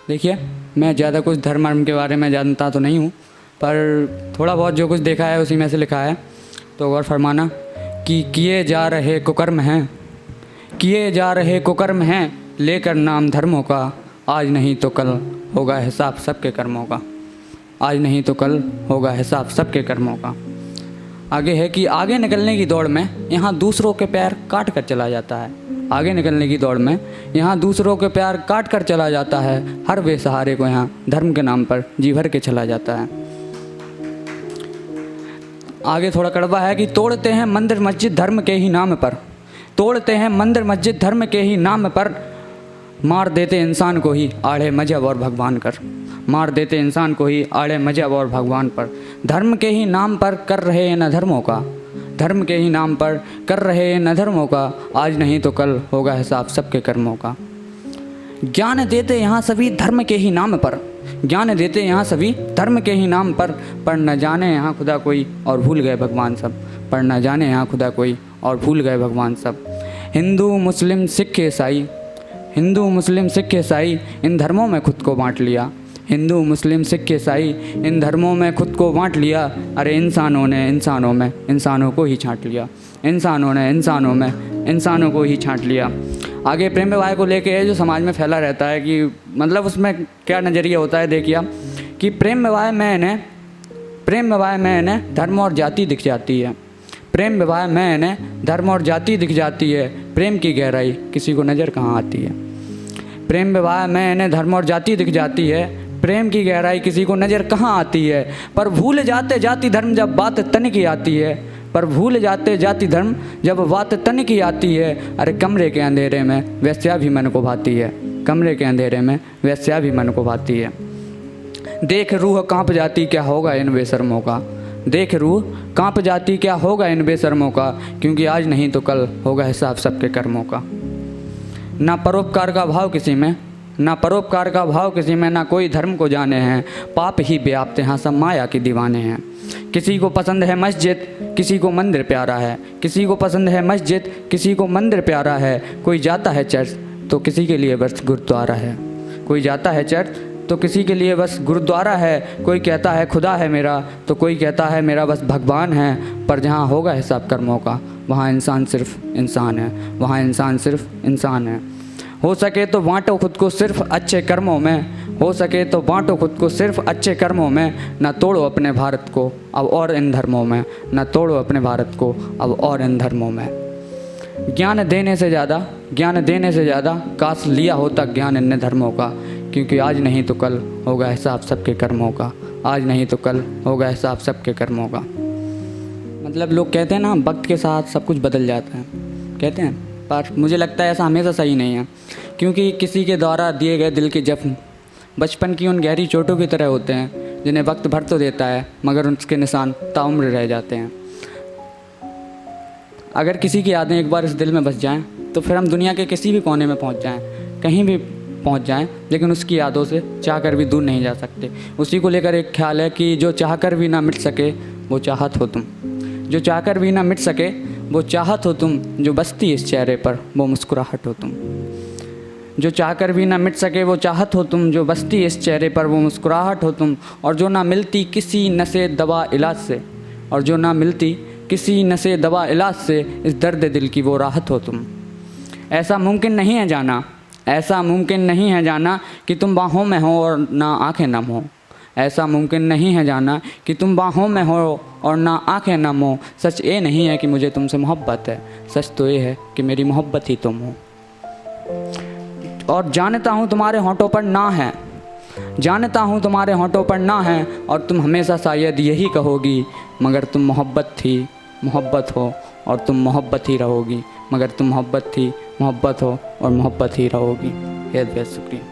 देखिए, मैं ज़्यादा कुछ धर्म के बारे में जानता तो नहीं हूँ, पर थोड़ा बहुत जो कुछ देखा है उसी में से लिखा है। तो गौर फरमाना कि किए जा रहे कुकर्म हैं, किए जा रहे कुकर्म हैं, लेकर नाम धर्मों का, आज नहीं तो कल होगा हिसाब सबके कर्मों का। आज नहीं तो कल होगा हिसाब सबके कर्मों का। आगे है कि आगे निकलने की दौड़ में यहाँ दूसरों के पैर काट कर चला जाता है। आगे निकलने की दौड़ में यहाँ दूसरों के पैर काट कर चला जाता है। हर बेसहारे को यहाँ धर्म के नाम पर जी भर के चला जाता है। आगे थोड़ा कड़वा है कि तोड़ते हैं मंदिर मस्जिद धर्म के ही नाम पर, तोड़ते हैं मंदिर मस्जिद धर्म के ही नाम पर, मार देते इंसान को ही आड़े मजहब और भगवान कर, मार देते इंसान को ही आड़े मजहब और भगवान पर। धर्म के ही नाम पर कर रहे हैं न धर्मों का, धर्म के ही नाम पर कर रहे हैं न धर्मों का, आज नहीं तो कल होगा हिसाब सबके कर्मों का। ज्ञान देते यहाँ सभी धर्म के ही नाम पर, ज्ञान देते यहाँ सभी धर्म के ही नाम पर न जाने यहाँ खुदा कोई और भूल गए भगवान सब, पर न जाने यहाँ खुदा कोई और भूल गए भगवान सब। हिंदू मुस्लिम सिख ईसाई, हिंदू मुस्लिम सिख ईसाई इन धर्मों में खुद को बांट लिया, हिंदू मुस्लिम सिख ईसाई इन धर्मों में खुद को बांट लिया। अरे इंसानों ने इंसानों में इंसानों को ही छांट लिया, इंसानों ने इंसानों में इंसानों को ही छांट लिया। आगे प्रेम विवाह को लेके जो समाज में फैला रहता है कि मतलब उसमें क्या नज़रिया होता है, देखिए कि प्रेम विवाह में इन्हें धर्म और जाति दिख जाती है, प्रेम विवाह में इन्हें धर्म और जाति दिख जाती है, प्रेम की गहराई किसी को नज़र कहाँ आती है। प्रेम विवाह में इन्हें धर्म और जाति दिख जाती है, प्रेम की गहराई किसी को नज़र कहाँ आती है। पर भूल जाते जाति धर्म जब बात तन की आती है, पर भूल जाते जाति धर्म जब बात तन की आती है। अरे कमरे के अंधेरे में वैस्या भी मन को भाती है, कमरे के अंधेरे में वैस्या भी मन को भाती है। देख रूह कांप जाती क्या होगा इन बेशर्मों का, देख रूह कांप जाती क्या होगा इन बेशर्मों का, क्योंकि आज नहीं तो कल होगा हिसाब सबके कर्मों का। ना परोपकार का भाव किसी में, ना परोपकार का भाव किसी में, ना कोई धर्म को जाने हैं, पाप ही व्याप्त हैं सब माया के दीवाने हैं। किसी को पसंद है मस्जिद, किसी को मंदिर प्यारा है, किसी को पसंद है मस्जिद, किसी को मंदिर प्यारा है। कोई जाता है चर्च तो किसी के लिए बस गुरुद्वारा है, कोई जाता है चर्च तो किसी के लिए बस गुरुद्वारा है। कोई कहता है खुदा है मेरा तो कोई कहता है मेरा बस भगवान है। पर जहाँ होगा हिसाब कर्मों का, वहाँ इंसान सिर्फ इंसान है, वहाँ इंसान सिर्फ इंसान है। हो सके तो बांटो खुद को सिर्फ अच्छे कर्मों में, हो सके तो बांटो खुद को सिर्फ अच्छे कर्मों में। ना तोड़ो अपने भारत को अब और इन धर्मों में, ना तोड़ो अपने भारत को अब और इन धर्मों में। ज्ञान देने से ज़्यादा काश लिया होता ज्ञान इन धर्मों का, क्योंकि आज नहीं तो कल होगा हिसाब सबके कर्मों का, आज नहीं तो कल होगा हिसाब सबके कर्मों का। मतलब लोग कहते हैं ना वक्त के साथ सब कुछ बदल जाता है, कहते हैं, पर मुझे लगता है ऐसा हमेशा सही नहीं है। क्योंकि किसी के द्वारा दिए गए दिल के जख्म बचपन की उन गहरी चोटों की तरह होते हैं, जिन्हें वक्त भर तो देता है मगर उसके निशान ताउम्र रह जाते हैं। अगर किसी की यादें एक बार इस दिल में बस जाएं तो फिर हम दुनिया के किसी भी कोने में पहुंच जाएं, कहीं भी पहुंच जाएं, लेकिन उसकी यादों से चाह कर भी दूर नहीं जा सकते। उसी को लेकर एक ख्याल है कि जो चाह कर भी ना मिट सके वो चाहत हो तुम, जो चाह कर भी ना मिट सके वो चाहत हो तुम, जो बसती इस चेहरे पर वो मुस्कुराहट हो तुम। जो चाह कर भी ना मिट सके वो चाहत हो तुम, जो बसती इस चेहरे पर वो मुस्कुराहट हो तुम। और जो ना मिलती किसी नशे दवा इलाज से, और जो ना मिलती किसी नशे दवा इलाज से, इस दर्द दिल की वो राहत हो तुम। ऐसा मुमकिन नहीं है जाना, ऐसा मुमकिन नहीं है जाना कि तुम बाहों में हो और ना आंखें नम हो। ऐसा मुमकिन नहीं है जाना कि तुम बाहों में हो और ना आंखें नम हो। सच ये नहीं है कि मुझे तुमसे मोहब्बत है, सच तो ये है कि मेरी मोहब्बत ही तुम हो। और जानता हूँ तुम्हारे होंठों पर ना है, जानता हूँ तुम्हारे होंठों पर ना है, और तुम हमेशा शायद यही कहोगी, मगर तुम मोहब्बत हो और तुम मोहब्बत ही रहोगी, मगर तुम मोहब्बत हो और मोहब्बत ही रहोगी। बेहद बेहद शुक्रिया।